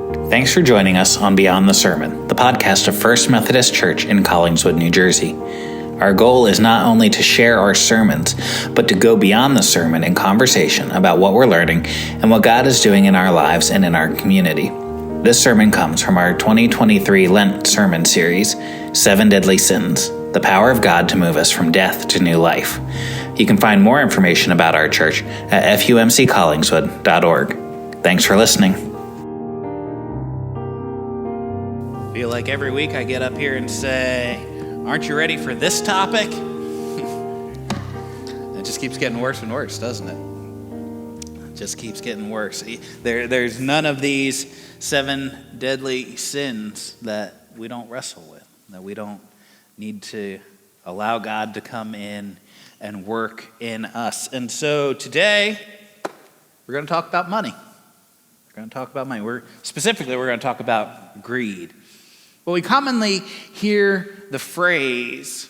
Thanks for joining us on Beyond the Sermon, the podcast of First Methodist Church in Collingswood, New Jersey. Our goal is not only to share our sermons, but to go beyond the sermon in conversation about what we're learning and what God is doing in our lives and in our community. This sermon comes from our 2023 Lent sermon series, 7 Deadly Sins, the power of God to move us from death to new life. You can find more information about our church at fumccollingswood.org. Thanks for listening. I feel like every week I get up here and say, aren't you ready for this topic? It just keeps getting worse and worse, doesn't it? It just keeps getting worse. There's none of these 7 deadly sins that we don't wrestle with, that we don't need to allow God to come in and work in us. And so today, we're going to talk about money. We're going to talk about money. We're going to talk about greed. Well, we commonly hear the phrase,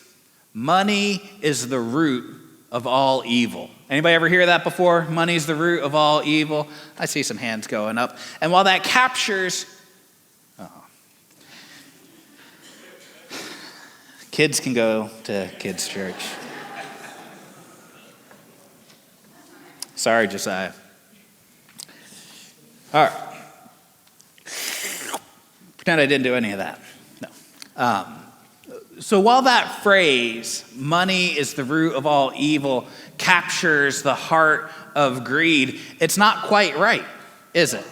money is the root of all evil. Anybody ever hear that before? Money is the root of all evil. I see some hands going up. And while that captures... Kids can go to kids' church. Sorry, Josiah. All right. Pretend I didn't do any of that. No. So while that phrase, money is the root of all evil, captures the heart of greed, it's not quite right, is it?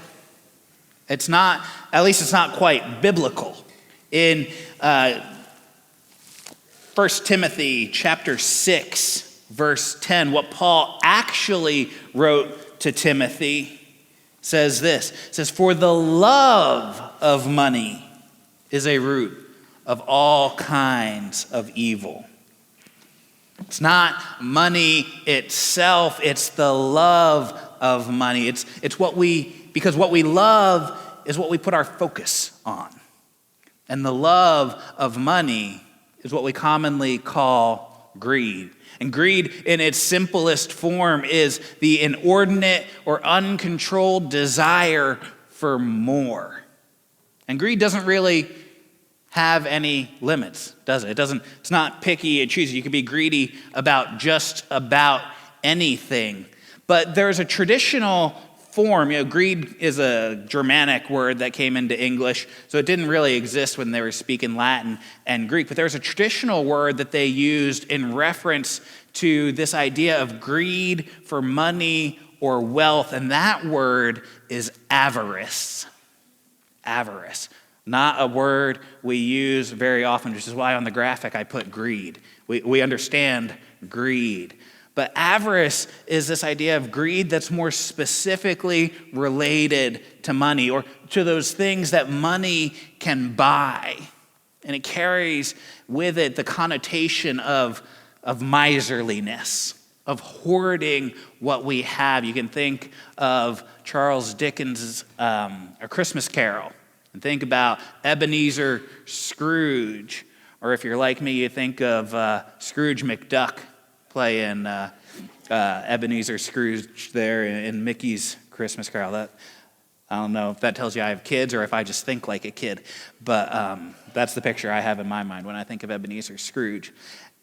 It's not, at least it's not quite biblical. In 1 Timothy chapter 6, verse 10, what Paul actually wrote to Timothy says this. It says, for the love of money is a root of all kinds of evil. It's not money itself, it's the love of money. Because what we love is what we put our focus on. And the love of money is what we commonly call greed. And greed in its simplest form is the inordinate or uncontrolled desire for more. And greed doesn't really have any limits, does it? It's not picky and choosy. You can be greedy about just about anything. But there's a traditional form. Greed is a Germanic word that came into English, so it didn't really exist when they were speaking Latin and Greek. But there's a traditional word that they used in reference to this idea of greed for money or wealth, and that word is avarice. Avarice. Not a word we use very often, which is why on the graphic I put greed. We understand greed. But avarice is this idea of greed that's more specifically related to money or to those things that money can buy. And it carries with it the connotation of miserliness, of hoarding what we have. You can think of Charles Dickens' A Christmas Carol and think about Ebenezer Scrooge. Or if you're like me, you think of Scrooge McDuck playing Ebenezer Scrooge there in Mickey's Christmas Carol. I don't know if that tells you I have kids or if I just think like a kid, but that's the picture I have in my mind when I think of Ebenezer Scrooge.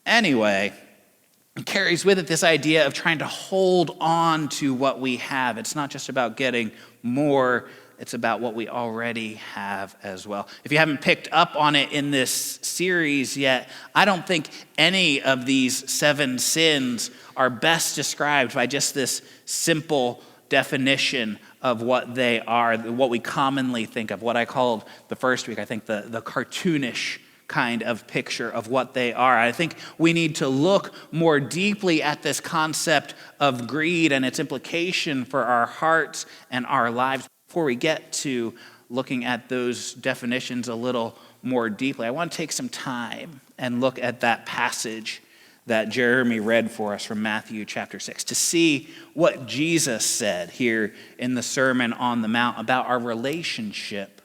Anyway, it carries with it this idea of trying to hold on to what we have. It's not just about getting more, it's about what we already have as well. If you haven't picked up on it in this series yet, I don't think any of these 7 sins are best described by just this simple definition of what they are, what we commonly think of, what I called the first week, I think the cartoonish kind of picture of what they are. I think we need to look more deeply at this concept of greed and its implication for our hearts and our lives. Before we get to looking at those definitions a little more deeply, I want to take some time and look at that passage that Jeremy read for us from Matthew chapter 6 to see what Jesus said here in the Sermon on the Mount about our relationship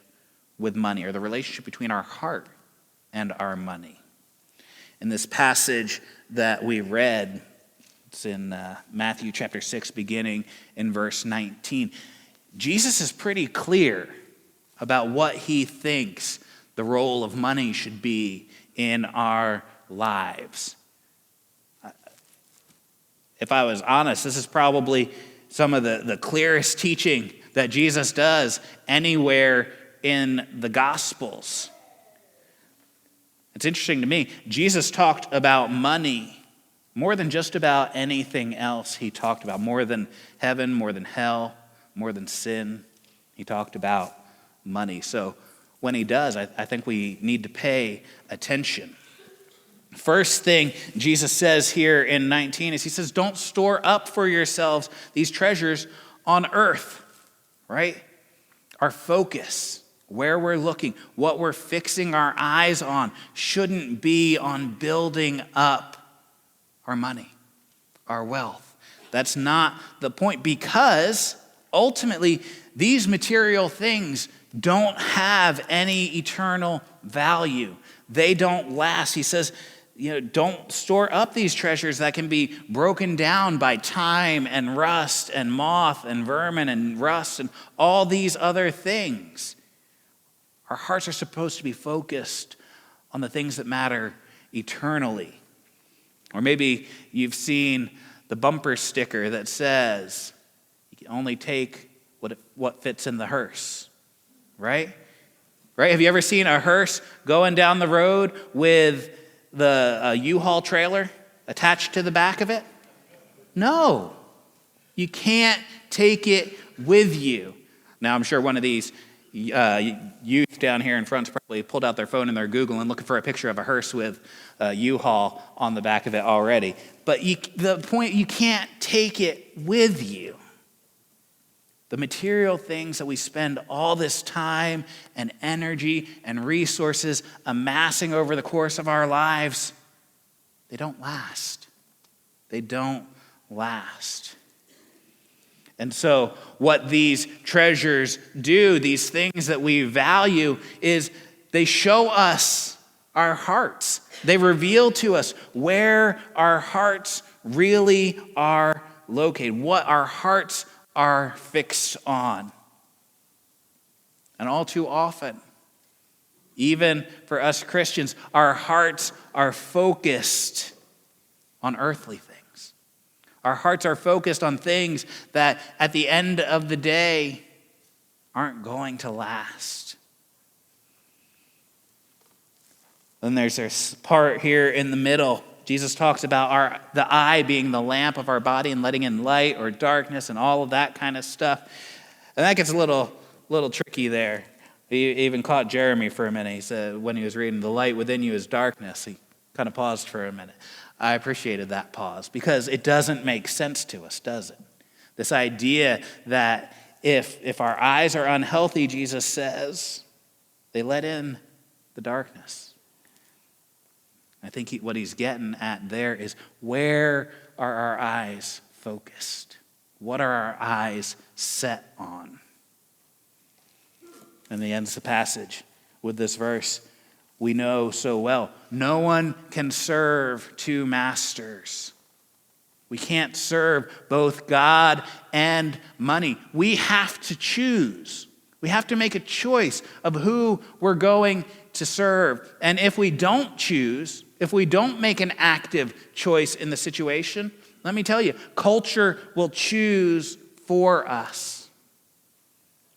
with money, or the relationship between our heart and our money. In this passage that we read, it's in Matthew chapter 6, beginning in verse 19, Jesus is pretty clear about what he thinks the role of money should be in our lives. If I was honest, this is probably some of the clearest teaching that Jesus does anywhere in the Gospels. It's interesting to me, Jesus talked about money more than just about anything else he talked about. More than heaven, more than hell, more than sin. He talked about money. So when he does, I think we need to pay attention. First thing Jesus says here in 19 is he says, don't store up for yourselves these treasures on earth, right? Our focus, where we're looking, what we're fixing our eyes on shouldn't be on building up our money, our wealth. That's not the point, because ultimately these material things don't have any eternal value. They don't last. He says, don't store up these treasures that can be broken down by time and rust and moth and vermin and rust and all these other things. Our hearts are supposed to be focused on the things that matter eternally. Or maybe you've seen the bumper sticker that says, you can only take what fits in the hearse, right? Right? Have you ever seen a hearse going down the road with the U-Haul trailer attached to the back of it? No. You can't take it with you. Now, I'm sure one of these youth down here in front's probably pulled out their phone and they're Googling looking for a picture of a hearse with U-Haul on the back of it already. But the point, you can't take it with you. The material things that we spend all this time and energy and resources amassing over the course of our lives, they don't last. They don't last. And so what these treasures do, these things that we value, is they show us our hearts. They reveal to us where our hearts really are located, what our hearts are fixed on. And all too often, even for us Christians, our hearts are focused on earthly things. Our hearts are focused on things that at the end of the day aren't going to last. Then there's this part here in the middle. Jesus talks about the eye being the lamp of our body and letting in light or darkness and all of that kind of stuff. And that gets a little tricky there. He even caught Jeremy for a minute. He said when he was reading, the light within you is darkness. He kind of paused for a minute. I appreciated that pause because it doesn't make sense to us, does it? This idea that if our eyes are unhealthy, Jesus says, they let in the darkness. I think what he's getting at there is, where are our eyes focused? What are our eyes set on? And he ends the passage with this verse we know so well. No one can serve two masters. We can't serve both God and money. We have to choose. We have to make a choice of who we're going to serve. And if we don't choose, if we don't make an active choice in the situation, let me tell you, culture will choose for us.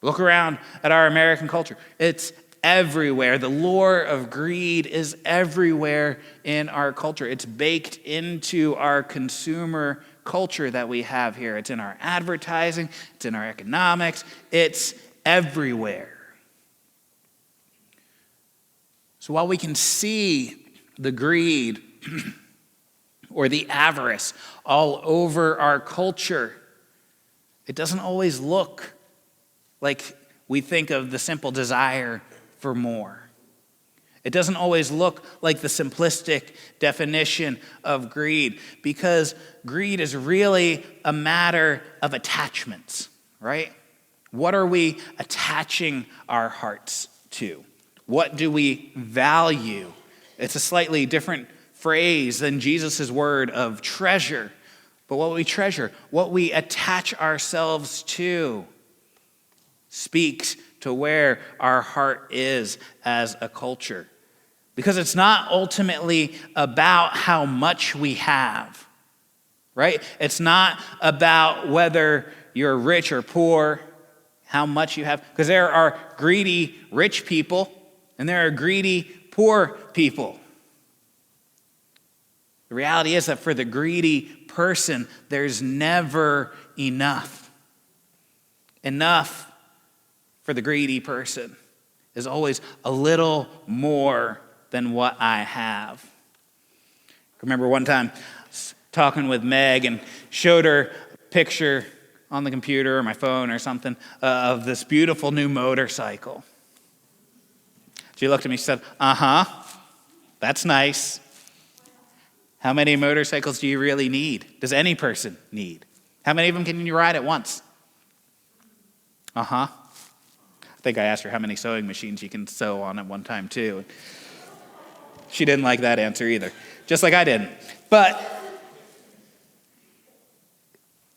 Look around at our American culture. It's everywhere. The lure of greed is everywhere in our culture. It's baked into our consumer culture that we have here. It's in our advertising. It's in our economics. It's everywhere. So while we can see the greed or the avarice all over our culture, it doesn't always look like we think of the simple desire for more. It doesn't always look like the simplistic definition of greed, because greed is really a matter of attachments, right? What are we attaching our hearts to? What do we value? It's a slightly different phrase than Jesus' word of treasure. But what we treasure, what we attach ourselves to, speaks to where our heart is as a culture. Because it's not ultimately about how much we have, right? It's not about whether you're rich or poor, how much you have. Because there are greedy rich people and there are greedy poor people. The reality is that for the greedy person, there's never enough. Enough for the greedy person is always a little more than what I have. I remember one time talking with Meg and showed her a picture on the computer or my phone or something of this beautiful new motorcycle. She looked at me and said, that's nice. How many motorcycles do you really need? Does any person need? How many of them can you ride at once? I think I asked her how many sewing machines you can sew on at one time too. She didn't like that answer either, just like I didn't. But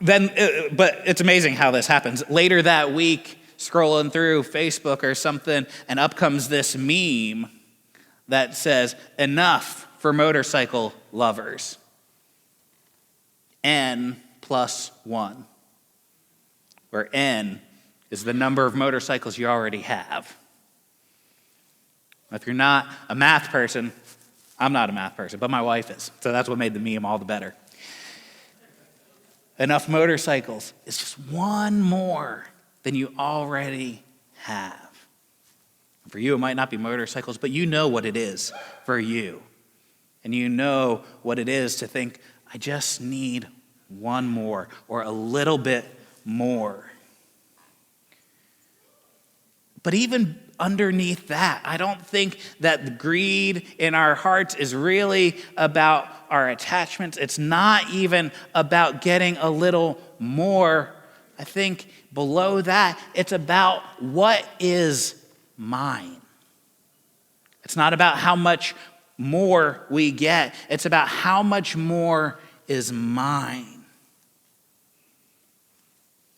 it's amazing how this happens. Later that week, scrolling through Facebook or something, and up comes this meme that says, "Enough for motorcycle lovers. N plus 1." Where N is the number of motorcycles you already have. If you're not a math person, I'm not a math person, but my wife is. So that's what made the meme all the better. Enough motorcycles is just one more than you already have. For you, it might not be motorcycles, but you know what it is for you. And you know what it is to think, I just need one more or a little bit more. But even underneath that, I don't think that the greed in our hearts is really about our attachments. It's not even about getting a little more. I think below that, it's about what is mine. It's not about how much more we get. It's about how much more is mine.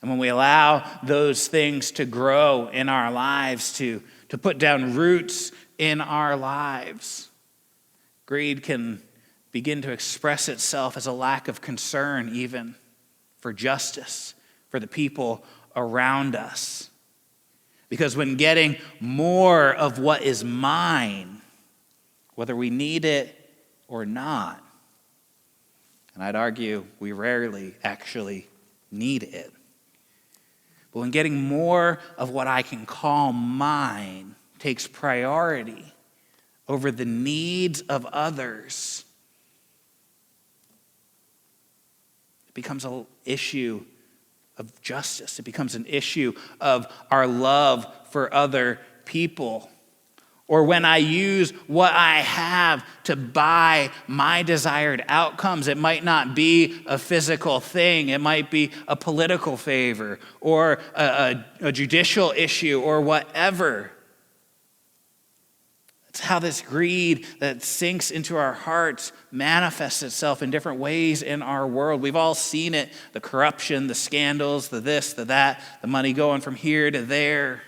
And when we allow those things to grow in our lives, to put down roots in our lives, greed can begin to express itself as a lack of concern even for justice, for the people around us. Because when getting more of what is mine, whether we need it or not, and I'd argue we rarely actually need it, but when getting more of what I can call mine takes priority over the needs of others, it becomes an issue of justice. It becomes an issue of our love for other people. Or when I use what I have to buy my desired outcomes, it might not be a physical thing. It might be a political favor or a judicial issue or whatever. That's how this greed that sinks into our hearts manifests itself in different ways in our world. We've all seen it, the corruption, the scandals, the this, the that, the money going from here to there.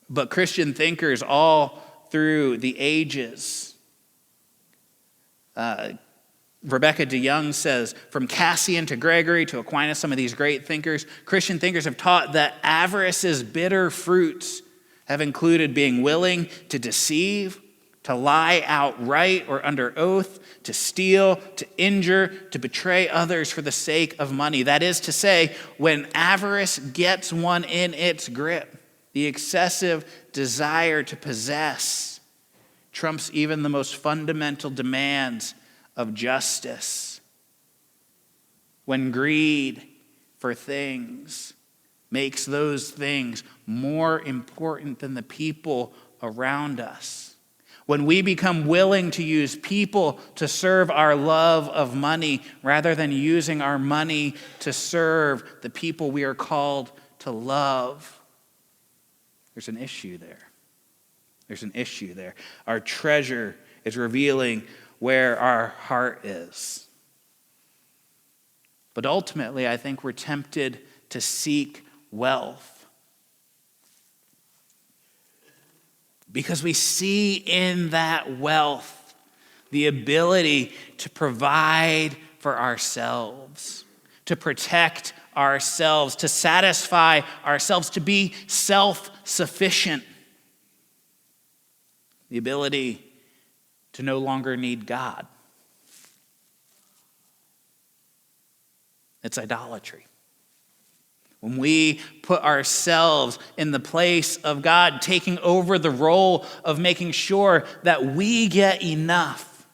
But Christian thinkers all through the ages, Rebecca DeYoung says, from Cassian to Gregory to Aquinas, some of these great thinkers, Christian thinkers have taught that avarice's bitter fruits have included being willing to deceive, to lie outright or under oath, to steal, to injure, to betray others for the sake of money. That is to say, when avarice gets one in its grip, the excessive desire to possess trumps even the most fundamental demands of justice. When greed for things makes those things more important than the people around us. When we become willing to use people to serve our love of money rather than using our money to serve the people we are called to love, there's an issue there. There's an issue there. Our treasure is revealing where our heart is. But ultimately, I think we're tempted to seek wealth because we see in that wealth the ability to provide for ourselves, to protect ourselves, to satisfy ourselves, to be self-sufficient. The ability to no longer need God. It's idolatry. When we put ourselves in the place of God, taking over the role of making sure that we get enough,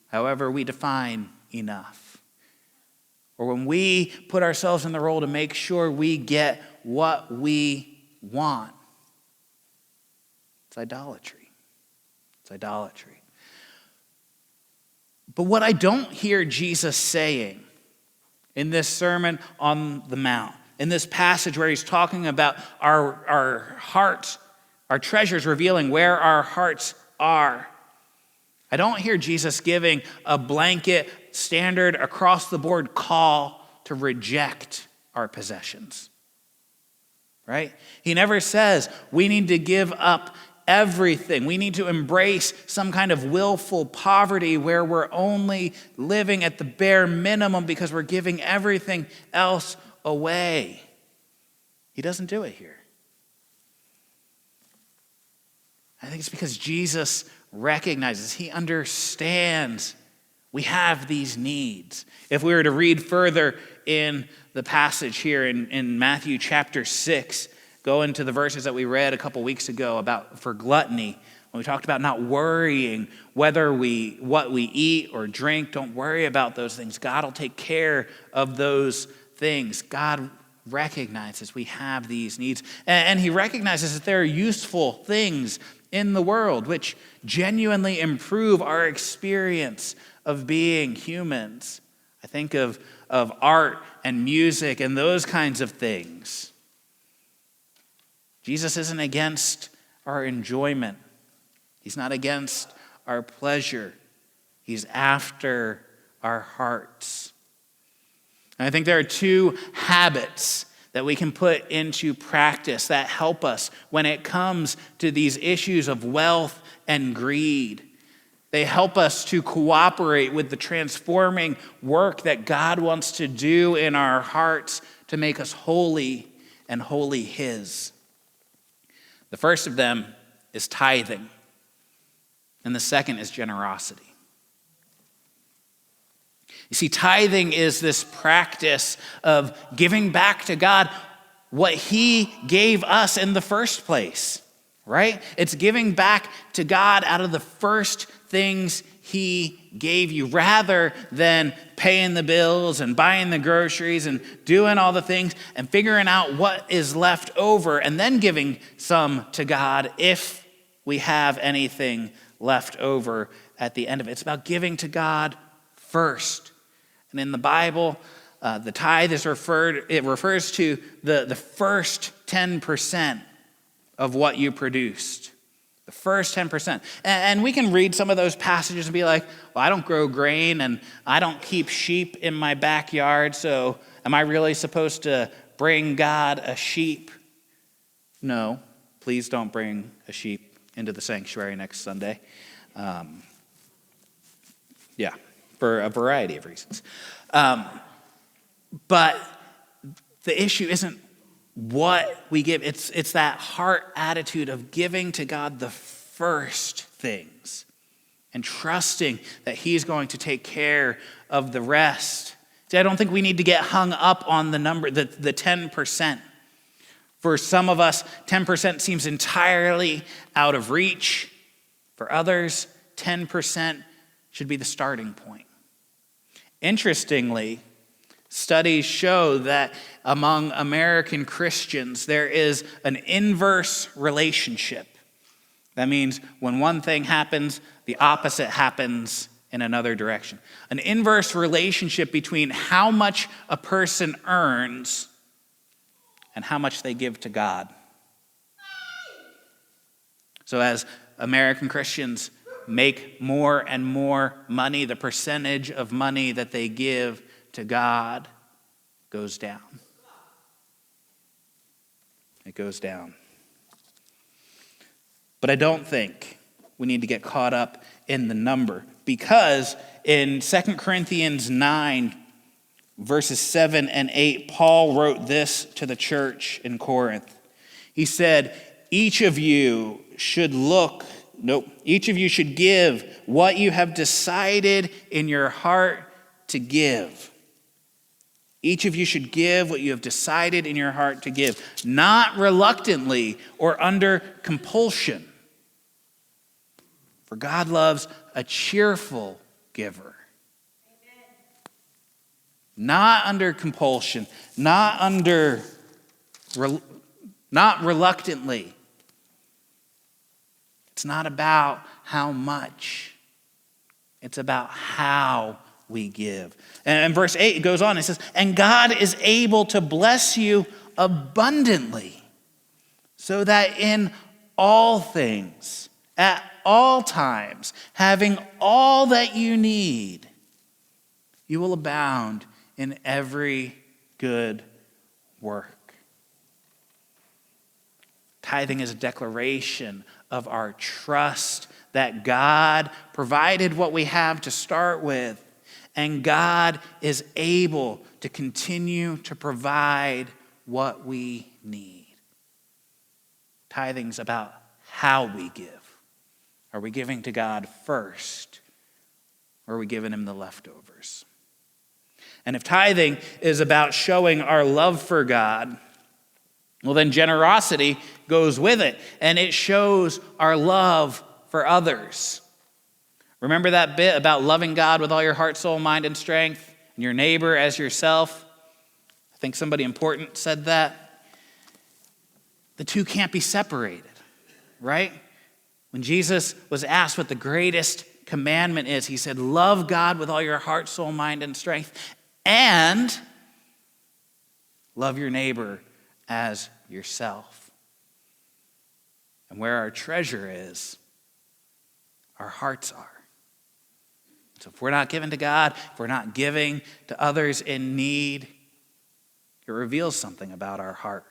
however we define enough. Or when we put ourselves in the role to make sure we get what we want, it's idolatry. It's idolatry. But what I don't hear Jesus saying in this Sermon on the Mount, in this passage where he's talking about our hearts, our treasures, revealing where our hearts are, I don't hear Jesus giving a blanket, standard, across-the-board call to reject our possessions. Right? He never says we need to give up everything. We need to embrace some kind of willful poverty where we're only living at the bare minimum because we're giving everything else away. He doesn't do it here. I think it's because Jesus recognizes, he understands we have these needs. If we were to read further in the passage here in Matthew chapter 6, go into the verses that we read a couple weeks ago about for gluttony, when we talked about not worrying what we eat or drink. Don't worry about those things. God will take care of those things. God recognizes we have these needs. And he recognizes that there are useful things in the world which genuinely improve our experience of being humans. I think of art and music and those kinds of things. Jesus isn't against our enjoyment. He's not against our pleasure. He's after our hearts. And I think there are two habits that we can put into practice that help us when it comes to these issues of wealth and greed. They help us to cooperate with the transforming work that God wants to do in our hearts to make us holy and wholly his. The first of them is tithing, and the second is generosity. You see, tithing is this practice of giving back to God what he gave us in the first place, right? It's giving back to God out of the first things he gave you, rather than paying the bills and buying the groceries and doing all the things and figuring out what is left over and then giving some to God if we have anything left over at the end of it. It's about giving to God first. And in the Bible, the tithe refers to the first 10% of what you produced. The first 10%. And we can read some of those passages and be like, well, I don't grow grain and I don't keep sheep in my backyard, so am I really supposed to bring God a sheep? No, please don't bring a sheep into the sanctuary next Sunday. For a variety of reasons. But the issue isn't what we give. It's that heart attitude of giving to God the first things and trusting that he's going to take care of the rest. See, I don't think we need to get hung up on the number, the 10%. For some of us, 10% seems entirely out of reach. For others, 10% should be the starting point. Interestingly, studies show that among American Christians, there is an inverse relationship. That means when one thing happens, the opposite happens in another direction. An inverse relationship between how much a person earns and how much they give to God. So as American Christians make more and more money, the percentage of money that they give to God goes down. It goes down. But I don't think we need to get caught up in the number, because in 2 Corinthians 9, verses 7 and 8, Paul wrote this to the church in Corinth. He said, each of you should give what you have decided in your heart to give. Each of you should give what you have decided in your heart to give, not reluctantly or under compulsion. For God loves a cheerful giver. Not under compulsion, not reluctantly. It's not about how much. It's about how we give. And in verse 8 it goes on, it says, and God is able to bless you abundantly, so that in all things, at all times, having all that you need, you will abound in every good work. Tithing is a declaration of our trust that God provided what we have to start with, and God is able to continue to provide what we need. Tithing's about how we give. Are we giving to God first, or are we giving him the leftovers? And if tithing is about showing our love for God, well, then generosity goes with it, and it shows our love for others. Remember that bit about loving God with all your heart, soul, mind, and strength, and your neighbor as yourself? I think somebody important said that. The two can't be separated, right? When Jesus was asked what the greatest commandment is, he said, love God with all your heart, soul, mind, and strength, and love your neighbor as yourself. And where our treasure is, our hearts are. So if we're not giving to God, if we're not giving to others in need, it reveals something about our heart.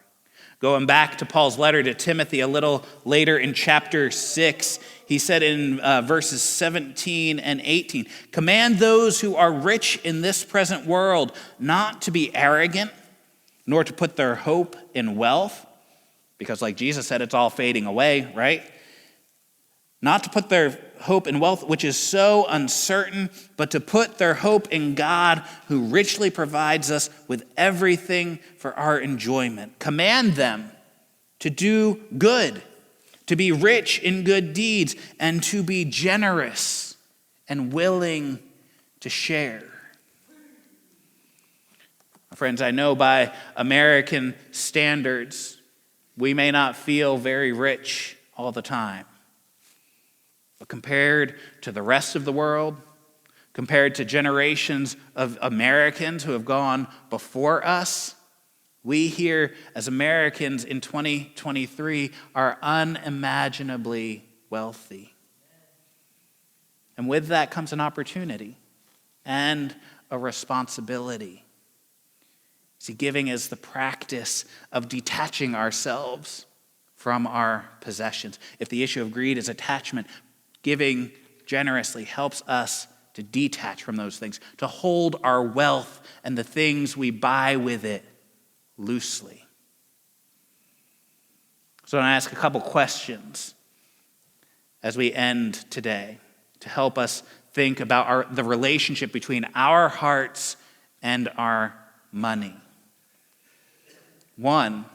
Going back to Paul's letter to Timothy a little later in chapter 6, he said in verses 17 and 18, command those who are rich in this present world not to be arrogant, nor to put their hope in wealth, because like Jesus said, it's all fading away, right? Not to put their hope in wealth, which is so uncertain, but to put their hope in God, who richly provides us with everything for our enjoyment. Command them to do good, to be rich in good deeds, and to be generous and willing to share. Friends, I know by American standards, we may not feel very rich all the time. But compared to the rest of the world, compared to generations of Americans who have gone before us, we here as Americans in 2023 are unimaginably wealthy. And with that comes an opportunity and a responsibility. See, giving is the practice of detaching ourselves from our possessions. If the issue of greed is attachment, giving generously helps us to detach from those things, to hold our wealth and the things we buy with it loosely. So I'm going to ask a couple questions as we end today to help us think about the relationship between our hearts and our money. One,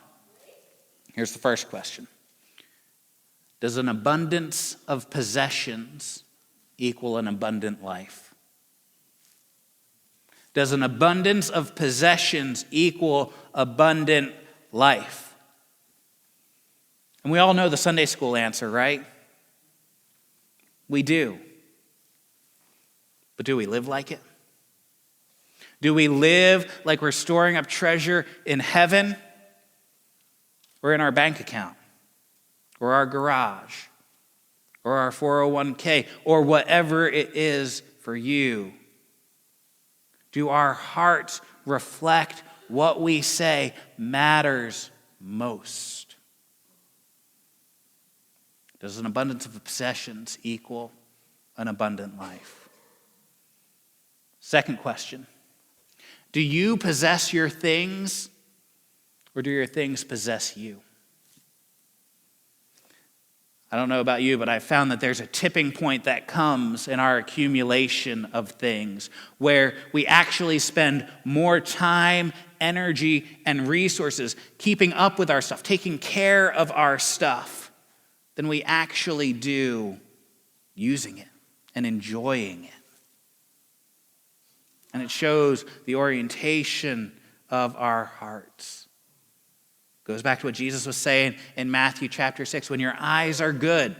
here's the first question. Does an abundance of possessions equal an abundant life? Does an abundance of possessions equal abundant life? And we all know the Sunday school answer, right? We do. But do we live like it? Do we live like we're storing up treasure in heaven or in our bank account or our garage or our 401k or whatever it is for you? Do our hearts reflect what we say matters most? Does an abundance of possessions equal an abundant life? Second question, do you possess your things, or do your things possess you? I don't know about you, but I've found that there's a tipping point that comes in our accumulation of things where we actually spend more time, energy, and resources keeping up with our stuff, taking care of our stuff, than we actually do using it and enjoying it. And it shows the orientation of our hearts. Goes back to what Jesus was saying in Matthew chapter 6. When your eyes are good,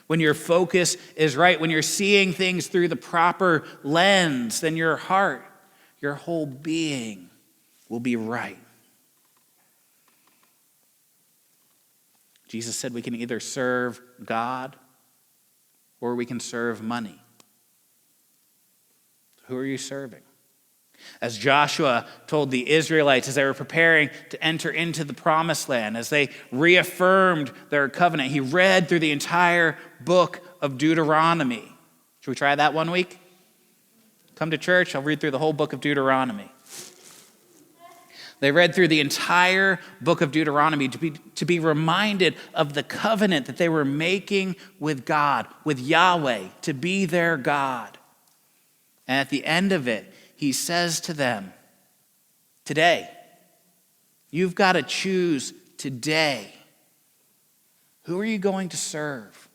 when your focus is right, when you're seeing things through the proper lens, then your heart, your whole being will be right. Jesus said we can either serve God or we can serve money. Who are you serving? As Joshua told the Israelites as they were preparing to enter into the promised land, as they reaffirmed their covenant, he read through the entire book of Deuteronomy. Should we try that one week? Come to church, I'll read through the whole book of Deuteronomy. They read through the entire book of Deuteronomy to be reminded of the covenant that they were making with God, with Yahweh, to be their God. And at the end of it, he says to them, today, you've got to choose today. Who are you going to serve?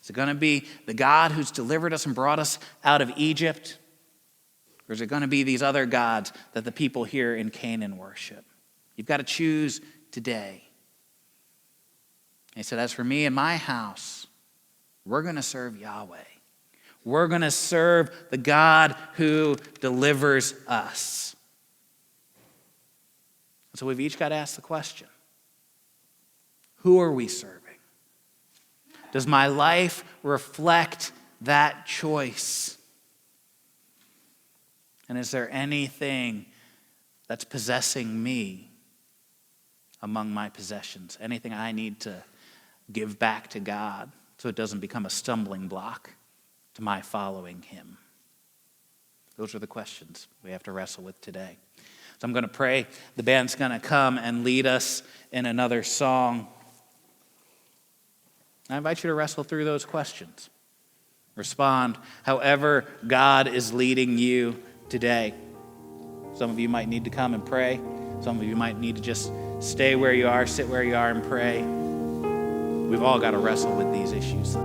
Is it going to be the God who's delivered us and brought us out of Egypt? Or is it going to be these other gods that the people here in Canaan worship? You've got to choose today. And he said, as for me and my house, we're going to serve Yahweh. We're going to serve the God who delivers us. And so we've each got to ask the question, who are we serving? Does my life reflect that choice? And is there anything that's possessing me among my possessions? Anything I need to give back to God so it doesn't become a stumbling block to my following him? Those are the questions we have to wrestle with today. So I'm going to pray. The band's going to come and lead us in another song. I invite you to wrestle through those questions. Respond however God is leading you today. Some of you might need to come and pray. Some of you might need to just stay where you are, sit where you are and pray. We've all got to wrestle with these issues.